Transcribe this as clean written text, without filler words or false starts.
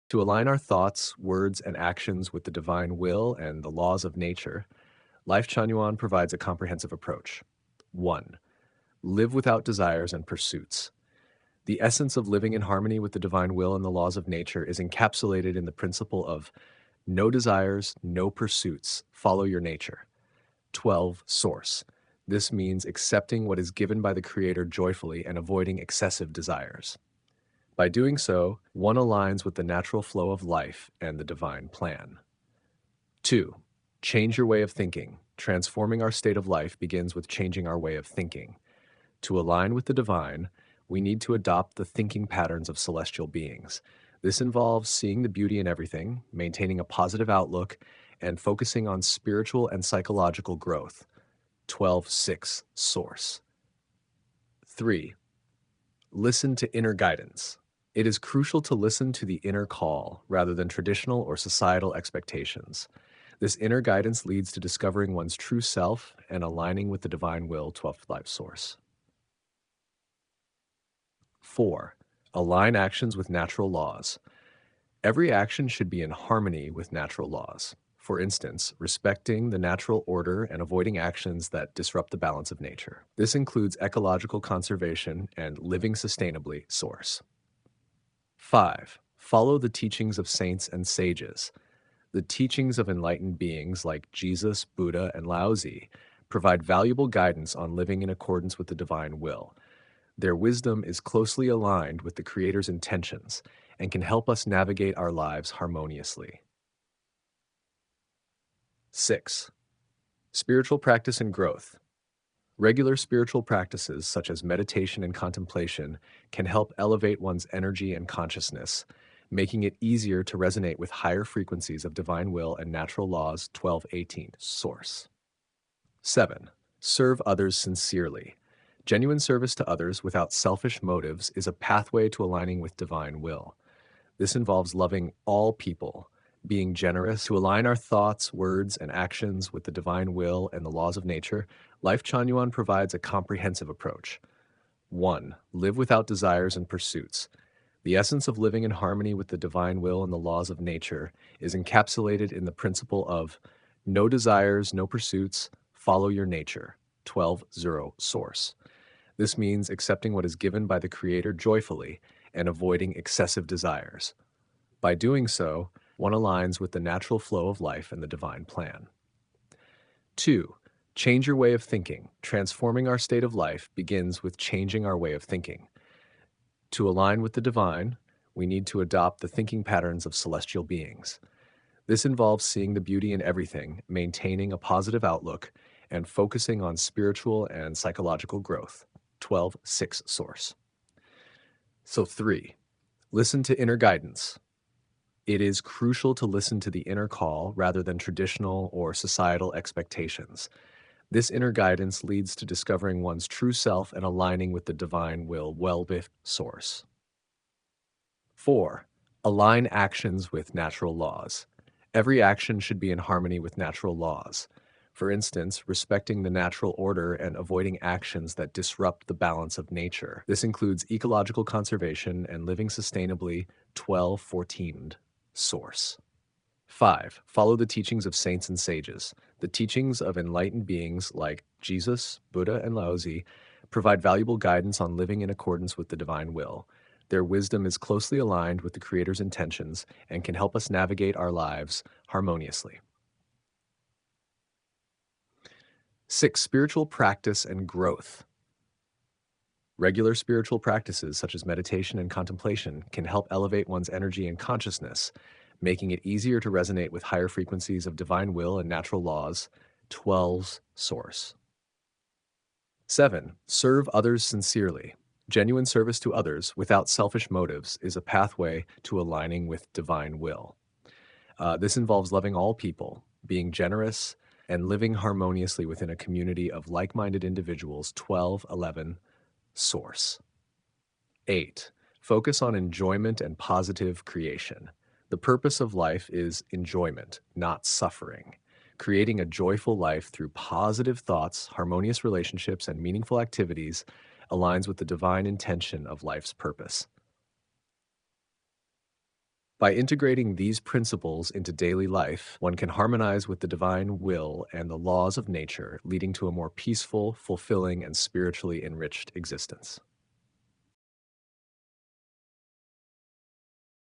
To align our thoughts, words, and actions with the divine will and the laws of nature, Lifechanyuan provides a comprehensive approach. 1. Live without desires and pursuits. The essence of living in harmony with the divine will and the laws of nature is encapsulated in the principle of no desires, no pursuits, follow your nature. 12. Source. This means accepting what is given by the Creator joyfully and avoiding excessive desires. By doing so, one aligns with the natural flow of life and the divine plan. 2. Change your way of thinking. Transforming our state of life begins with changing our way of thinking. To align with the divine, we need to adopt the thinking patterns of celestial beings. This involves seeing the beauty in everything, maintaining a positive outlook, and focusing on spiritual and psychological growth. 12.6 Source. 3. Listen to inner guidance. It is crucial to listen to the inner call rather than traditional or societal expectations. This inner guidance leads to discovering one's true self and aligning with the divine will, 12th life source. 4. Align actions with natural laws. Every action should be in harmony with natural laws. For instance, respecting the natural order and avoiding actions that disrupt the balance of nature. This includes ecological conservation and living sustainably, source. 5. Follow the teachings of saints and sages. The teachings of enlightened beings like Jesus, Buddha, and Laozi provide valuable guidance on living in accordance with the divine will. Their wisdom is closely aligned with the Creator's intentions and can help us navigate our lives harmoniously. 6. Spiritual practice and growth. Regular spiritual practices such as meditation and contemplation can help elevate one's energy and consciousness, making it easier to resonate with higher frequencies of divine will and natural laws. 12.18 Source. 7. Serve others sincerely. Genuine service to others without selfish motives is a pathway to aligning with divine will. This involves loving all people, being generous. To align our thoughts, words, and actions with the divine will and the laws of nature, Lifechanyuan provides a comprehensive approach. 1. Live without desires and pursuits. The essence of living in harmony with the divine will and the laws of nature is encapsulated in the principle of no desires, no pursuits, follow your nature. 12.0 Source. This means accepting what is given by the Creator joyfully and avoiding excessive desires. By doing so, one aligns with the natural flow of life and the divine plan. 2. Change your way of thinking. Transforming our state of life begins with changing our way of thinking. To align with the divine, we need to adopt the thinking patterns of celestial beings. This involves seeing the beauty in everything, maintaining a positive outlook, and focusing on spiritual and psychological growth. 12.6 Source. 3. Listen to inner guidance. It is crucial to listen to the inner call rather than traditional or societal expectations. This inner guidance leads to discovering one's true self and aligning with the divine will, well-with source. 4. Align actions with natural laws. Every action should be in harmony with natural laws. For instance, respecting the natural order and avoiding actions that disrupt the balance of nature. This includes ecological conservation and living sustainably. 12.14 Source. 5. Follow the teachings of saints and sages. The teachings of enlightened beings like Jesus, Buddha, and Laozi provide valuable guidance on living in accordance with the divine will. Their wisdom is closely aligned with the Creator's intentions and can help us navigate our lives harmoniously. 6. Spiritual practice and growth. Regular spiritual practices such as meditation and contemplation can help elevate one's energy and consciousness, making it easier to resonate with higher frequencies of divine will and natural laws. 12 Source. 7. Serve others sincerely. Genuine service to others without selfish motives is a pathway to aligning with divine will. This involves loving all people, being generous, and living harmoniously within a community of like-minded individuals. 12.11 Source. 8. Focus on enjoyment and positive creation. The purpose of life is enjoyment, not suffering. Creating a joyful life through positive thoughts, harmonious relationships, and meaningful activities aligns with the divine intention of life's purpose. By integrating these principles into daily life, one can harmonize with the divine will and the laws of nature, leading to a more peaceful, fulfilling, and spiritually enriched existence.